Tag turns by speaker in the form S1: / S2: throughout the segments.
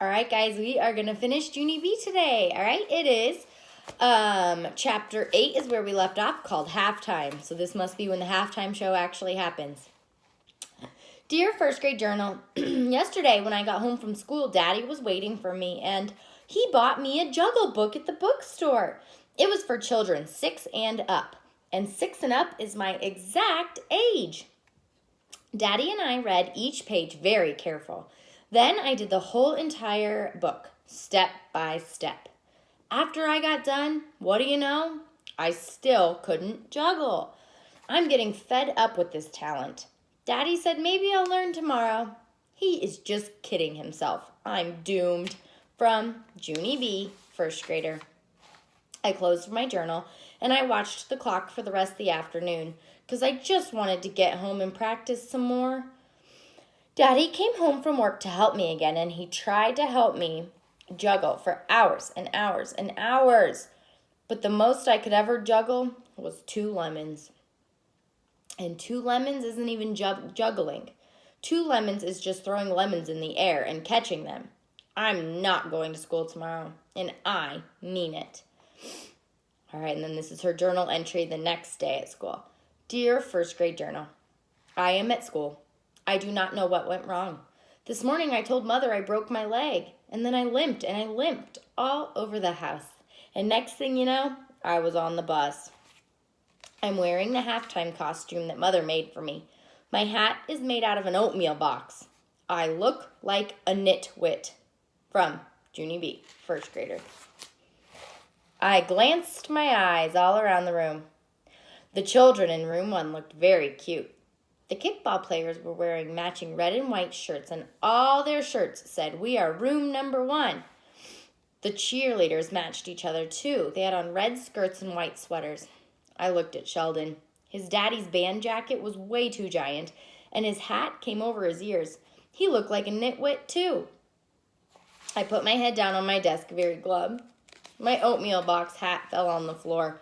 S1: All right, guys, we are going to finish Junie B today. All right, it is chapter 8 is where we left off, called Halftime. So this must be when the halftime show actually happens. Dear first grade journal, yesterday when I got home from school, Daddy was waiting for me, and he bought me a Juggle book at the bookstore. It was for children 6 and up, and 6 and up is my exact age. Daddy and I read each page very careful. Then I did the whole entire book, step by step. After I got done, what do you know? I still couldn't juggle. I'm getting fed up with this talent. Daddy said maybe I'll learn tomorrow. He is just kidding himself. I'm doomed. From Junie B, first grader. I closed my journal and I watched the clock for the rest of the afternoon because I just wanted to get home and practice some more. Daddy came home from work to help me again, and he tried to help me juggle for hours and hours and hours. But the most I could ever juggle was 2 lemons. And 2 lemons isn't even juggling. 2 lemons is just throwing lemons in the air and catching them. I'm not going to school tomorrow, and I mean it. All right, and then this is her journal entry the next day at school. Dear first grade journal, I am at school. I do not know what went wrong. This morning I told Mother I broke my leg, and then I limped all over the house. And next thing you know, I was on the bus. I'm wearing the halftime costume that Mother made for me. My hat is made out of an oatmeal box. I look like a nitwit. From Junie B, first grader. I glanced my eyes all around the room. The children in room 1 looked very cute. The kickball players were wearing matching red and white shirts, and all their shirts said, "We are room number 1." The cheerleaders matched each other, too. They had on red skirts and white sweaters. I looked at Sheldon. His daddy's band jacket was way too giant, and his hat came over his ears. He looked like a nitwit, too. I put my head down on my desk very glum. My oatmeal box hat fell on the floor.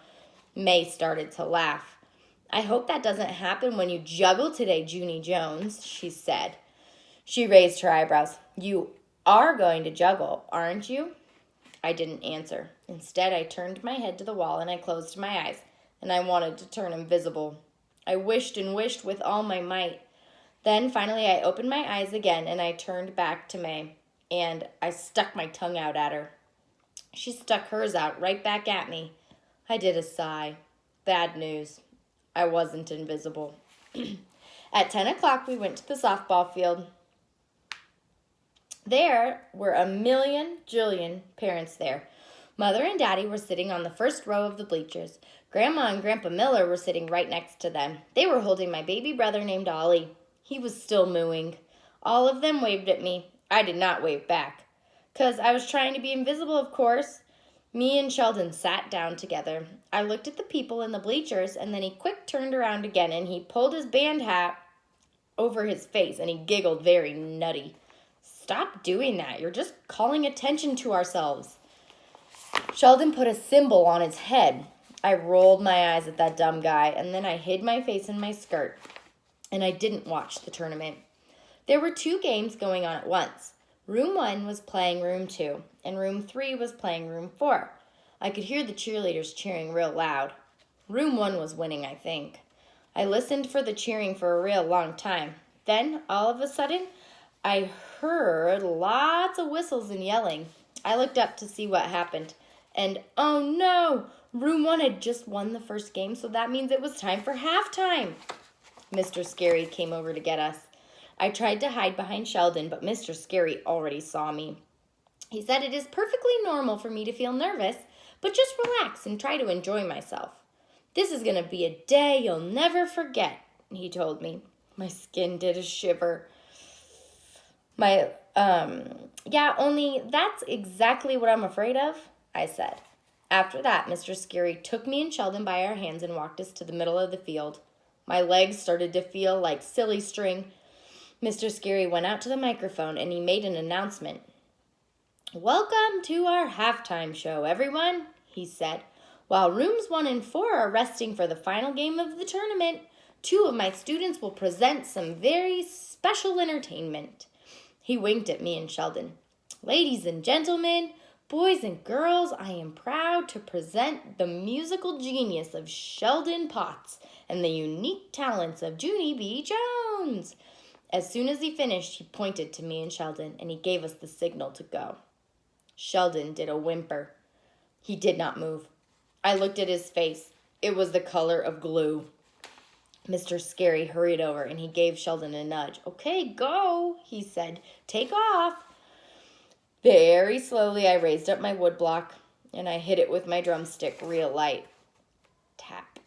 S1: May started to laugh. I hope that doesn't happen when you juggle today, Junie Jones, she said. She raised her eyebrows. You are going to juggle, aren't you? I didn't answer. Instead, I turned my head to the wall and I closed my eyes, and I wanted to turn invisible. I wished and wished with all my might. Then finally I opened my eyes again and I turned back to May, and I stuck my tongue out at her. She stuck hers out right back at me. I did a sigh. Bad news. I wasn't invisible. At 10 o'clock, we went to the softball field. There were a jillion parents there. Mother and Daddy were sitting on the first row of the bleachers. Grandma and Grandpa Miller were sitting right next to them. They were holding my baby brother named Ollie. He was still mooing. All of them waved at me. I did not wave back, 'cause I was trying to be invisible, of course. Me and Sheldon sat down together. I looked at the people in the bleachers, and then he quick turned around again, and he pulled his band hat over his face, and he giggled very nutty. Stop doing that. You're just calling attention to ourselves. Sheldon put a symbol on his head. I rolled my eyes at that dumb guy, and then I hid my face in my skirt, and I didn't watch the tournament. There were 2 games going on at once. Room 1 was playing room 2, and room 3 was playing room 4. I could hear the cheerleaders cheering real loud. Room 1 was winning, I think. I listened for the cheering for a real long time. Then, all of a sudden, I heard lots of whistles and yelling. I looked up to see what happened, and oh no! Room 1 had just won the first game, so that means it was time for halftime. Mr. Scary came over to get us. I tried to hide behind Sheldon, but Mr. Scary already saw me. He said it is perfectly normal for me to feel nervous, but just relax and try to enjoy myself. This is going to be a day you'll never forget, he told me. My skin did a shiver. Only that's exactly what I'm afraid of, I said. After that, Mr. Scary took me and Sheldon by our hands and walked us to the middle of the field. My legs started to feel like silly string. Mr. Scary went out to the microphone and he made an announcement. Welcome to our halftime show, everyone, he said. While rooms 1 and 4 are resting for the final game of the tournament, 2 of my students will present some very special entertainment. He winked at me and Sheldon. Ladies and gentlemen, boys and girls, I am proud to present the musical genius of Sheldon Potts and the unique talents of Junie B. Jones. As soon as he finished, he pointed to me and Sheldon, and he gave us the signal to go. Sheldon did a whimper. He did not move. I looked at his face. It was the color of glue. Mr. Scary hurried over, and he gave Sheldon a nudge. "Okay, go," he said. "Take off." Very slowly, I raised up my wood block, and I hit it with my drumstick real light. Tap.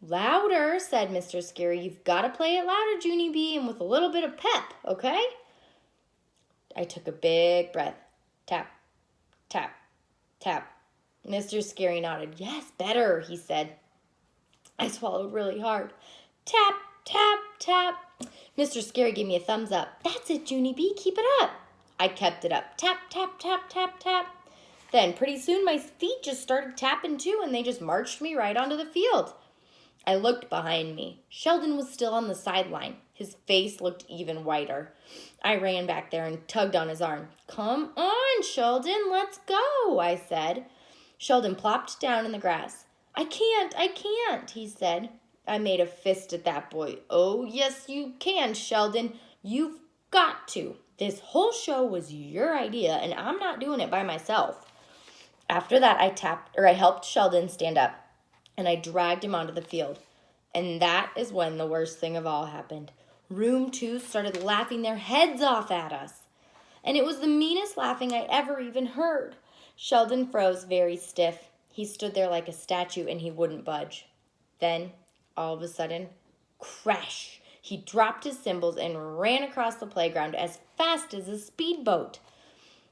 S1: "Louder," said Mr. Scary. "You've got to play it louder, Junie B, and with a little bit of pep, okay?" I took a big breath. Tap, tap, tap. Mr. Scary nodded. "Yes, better," he said. I swallowed really hard. Tap, tap, tap. Mr. Scary gave me a thumbs up. "That's it, Junie B, keep it up." I kept it up. Tap, tap, tap, tap, tap. Then pretty soon my feet just started tapping too, and they just marched me right onto the field. I looked behind me. Sheldon was still on the sideline. His face looked even whiter. I ran back there and tugged on his arm. "Come on, Sheldon, let's go," I said. Sheldon plopped down in the grass. I can't, he said. I made a fist at that boy. "Oh, yes, you can, Sheldon. You've got to. This whole show was your idea, and I'm not doing it by myself." After that, I helped Sheldon stand up, and I dragged him onto the field. And that is when the worst thing of all happened. Room 2 started laughing their heads off at us. And it was the meanest laughing I ever even heard. Sheldon froze very stiff. He stood there like a statue, and he wouldn't budge. Then, all of a sudden, crash! He dropped his cymbals and ran across the playground as fast as a speedboat.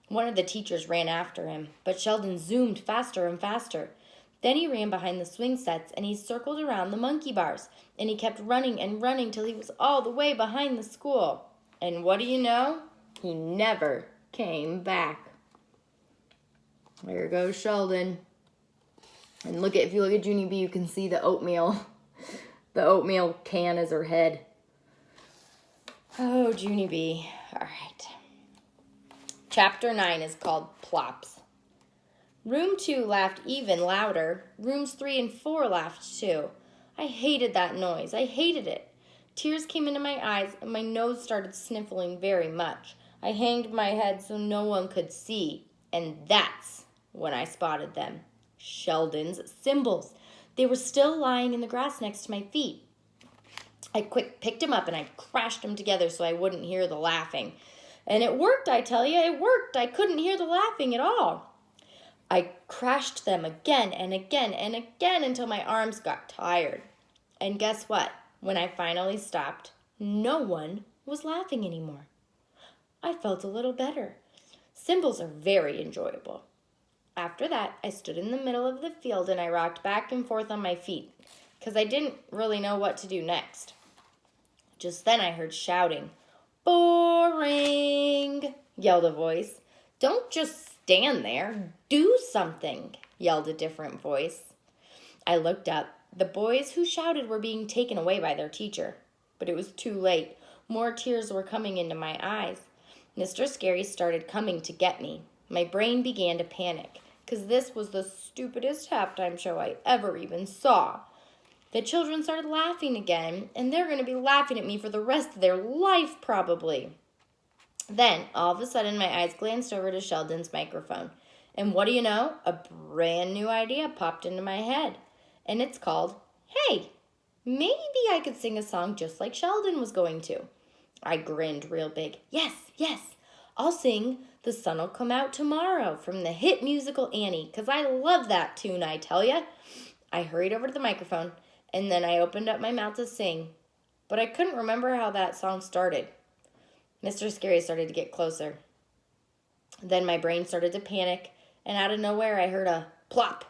S1: One of the teachers ran after him, but Sheldon zoomed faster and faster. Then he ran behind the swing sets, and he circled around the monkey bars, and he kept running and running till he was all the way behind the school. And what do you know? He never came back. There goes Sheldon. And if you look at Junie B, you can see the oatmeal. The oatmeal can is her head. Oh, Junie B. All right. Chapter 9 is called Plops. Room 2 laughed even louder. Rooms 3 and 4 laughed too. I hated that noise. I hated it. Tears came into my eyes, and my nose started sniffling very much. I hanged my head so no one could see, and that's when I spotted them. Sheldon's cymbals. They were still lying in the grass next to my feet. I picked them up and I crashed them together so I wouldn't hear the laughing. And it worked, I tell you, it worked. I couldn't hear the laughing at all. I crashed them again and again and again until my arms got tired. And guess what? When I finally stopped, no one was laughing anymore. I felt a little better. Cymbals are very enjoyable. After that, I stood in the middle of the field and I rocked back and forth on my feet because I didn't really know what to do next. Just then I heard shouting. "Boring," yelled a voice. "Don't just stand there. Do something," yelled a different voice. I looked up. The boys who shouted were being taken away by their teacher. But it was too late. More tears were coming into my eyes. Mr. Scary started coming to get me. My brain began to panic, because this was the stupidest halftime show I ever even saw. The children started laughing again, and they're going to be laughing at me for the rest of their life, probably. Then, all of a sudden, my eyes glanced over to Sheldon's microphone. And what do you know? A brand new idea popped into my head. And it's called, "Hey, maybe I could sing a song just like Sheldon was going to." I grinned real big. Yes, I'll sing "The Sun'll Come Out Tomorrow" from the hit musical Annie, because I love that tune, I tell ya. I hurried over to the microphone, and then I opened up my mouth to sing. But I couldn't remember how that song started. Mr. Scary started to get closer. Then my brain started to panic, and out of nowhere I heard a plop.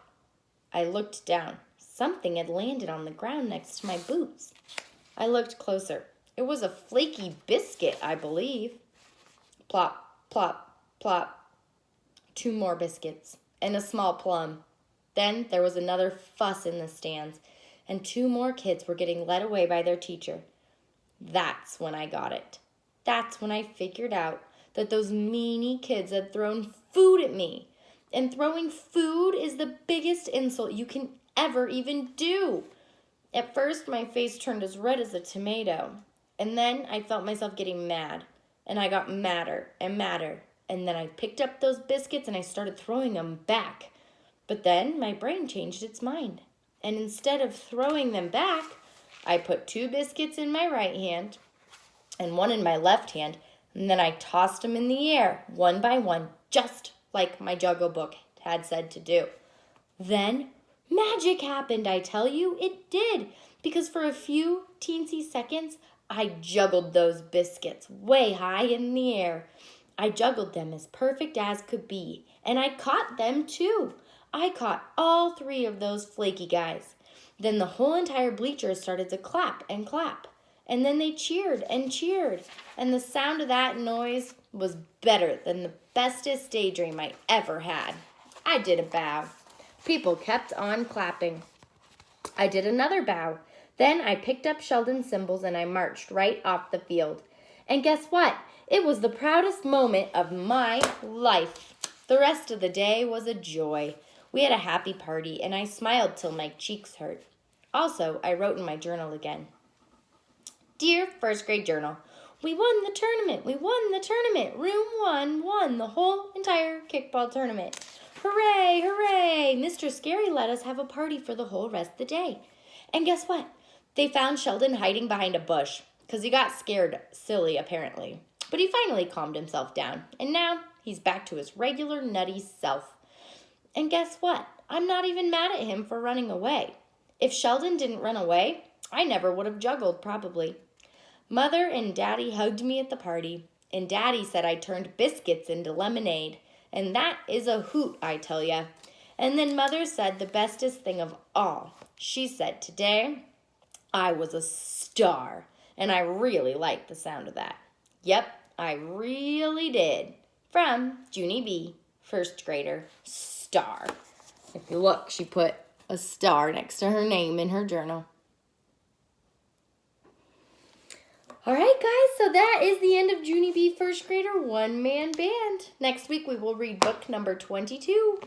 S1: I looked down. Something had landed on the ground next to my boots. I looked closer. It was a flaky biscuit, I believe. Plop, plop, plop. 2 more biscuits and a small plum. Then there was another fuss in the stands, and 2 more kids were getting led away by their teacher. That's when I got it. That's when I figured out that those meanie kids had thrown food at me. And throwing food is the biggest insult you can ever even do. At first, my face turned as red as a tomato. And then I felt myself getting mad. And I got madder and madder. And then I picked up those biscuits and I started throwing them back. But then my brain changed its mind. And instead of throwing them back, I put 2 biscuits in my right hand and 1 in my left hand. And then I tossed them in the air, one by one, just like my Juggle book had said to do. Then magic happened, I tell you. It did. Because for a few teensy seconds, I juggled those biscuits way high in the air. I juggled them as perfect as could be. And I caught them too. I caught all 3 of those flaky guys. Then the whole entire bleachers started to clap and clap. And then they cheered and cheered. And the sound of that noise was better than the bestest daydream I ever had. I did a bow. People kept on clapping. I did another bow. Then I picked up Sheldon's cymbals and I marched right off the field. And guess what? It was the proudest moment of my life. The rest of the day was a joy. We had a happy party and I smiled till my cheeks hurt. Also, I wrote in my journal again. Dear first grade journal, we won the tournament. We won the tournament. Room 1 won the whole entire kickball tournament. Hooray, hooray. Mr. Scary let us have a party for the whole rest of the day. And guess what? They found Sheldon hiding behind a bush because he got scared silly apparently. But he finally calmed himself down. And now he's back to his regular nutty self. And guess what? I'm not even mad at him for running away. If Sheldon didn't run away, I never would have juggled probably. Mother and Daddy hugged me at the party, and Daddy said I turned biscuits into lemonade, and that is a hoot, I tell ya. And then Mother said the bestest thing of all. She said today I was a star, and I really liked the sound of that. Yep, I really did. From Junie B, first grader, star. If you look, she put a star next to her name in her journal. All right, guys, so that is the end of Junie B. First Grader One Man Band. Next week, we will read book number 22.